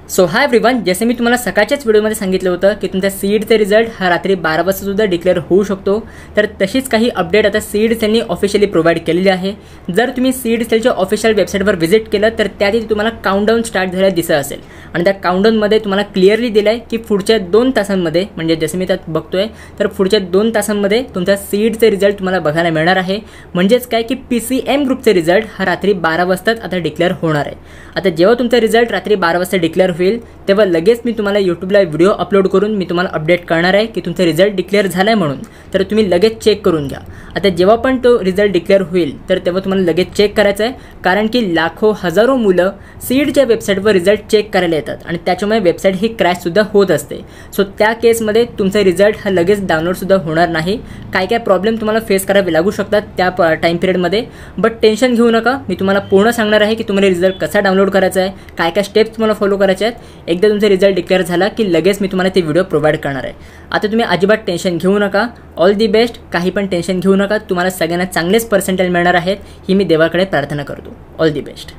So hi everyone, जसे मी तुम्हाला सकाळच्याच व्हिडिओमध्ये सांगितलं होतं की तुमचा सीईडचा रिझल्ट हा रात्री 12 वाजता सुद्धा डिक्लेअर होऊ शकतो. तर तशीच काही अपडेट आता सीईड सेलनी ऑफिशियली प्रोव्हाइड केलेली आहे. जर तुम्ही सीईड सेलच्या ऑफिशियल वेबसाईटवर व्हिजिट केलं तर त्याआधी तुम्हाला काउंटडाऊन स्टार्ट झालेलं दिसत असेल आणि त्या काउंटडाऊनमध्ये तुम्हाला क्लिअरली दिलं आहे की पुढच्या 2 तासांमध्ये, म्हणजे जसे मी त्यात बघतोय तर पुढच्या 2 तासांमध्ये तुमचा सीईडचे रिझल्ट तुम्हाला बघायला मिळणार आहे. म्हणजेच काय की PCM ग्रुपचे रिझल्ट हा रात्री 12 वाजताच आता डिक्लेअर होणार आहे. आता जेव्हा तुमचा रिझल्ट रात्री 12 वाजता डिक्लेअर होईल तेव्हा लगेच मी तुम्हाला यूट्यूबला व्हिडिओ अपलोड करून मी तुम्हाला अपडेट करणार आहे की तुमचा रिझल्ट डिक्लेअर झाला आहे म्हणून. तर तुम्ही लगेच चेक करून घ्या. आता जेव्हा पण तो रिझल्ट डिक्लेअर होईल तर तेव्हा तुम्हाला लगेच चेक करायचं आहे, कारण की लाखो हजारो मुलं सीईडच्या वेबसाईटवर रिझल्ट चेक करायला येतात आणि त्याच्यामुळे वेबसाईट ही क्रॅशसुद्धा होत असते. सो त्या केसमध्ये तुमचा रिझल्ट हा लगेच डाउनलोडसुद्धा होणार नाही. काय प्रॉब्लेम तुम्हाला फेस करावे लागू शकतात त्या टाईम पिरियडमध्ये. बट टेन्शन घेऊ नका, मी तुम्हाला पूर्ण सांगणार आहे की तुम्हाला रिझल्ट कसा डाउनलोड करायचा आहे, काय स्टेप्स तुम्हाला फॉलो करायचे आहेत. एकदा तुमचा रिझल्ट डिक्लेअर झाला की लगेच मी तुम्हाला ते व्हिडिओ प्रोव्हाइड करणार आहे. आता तुम्ही अजिबात टेन्शन घेऊ नका. All the best. काही पण टेन्शन घेऊ नका. तुम्हाला सगळ्यांना चांगलेच पर्सेंटेज मिळणार आहेत ही मी देवाकडे प्रार्थना करतो. All the best.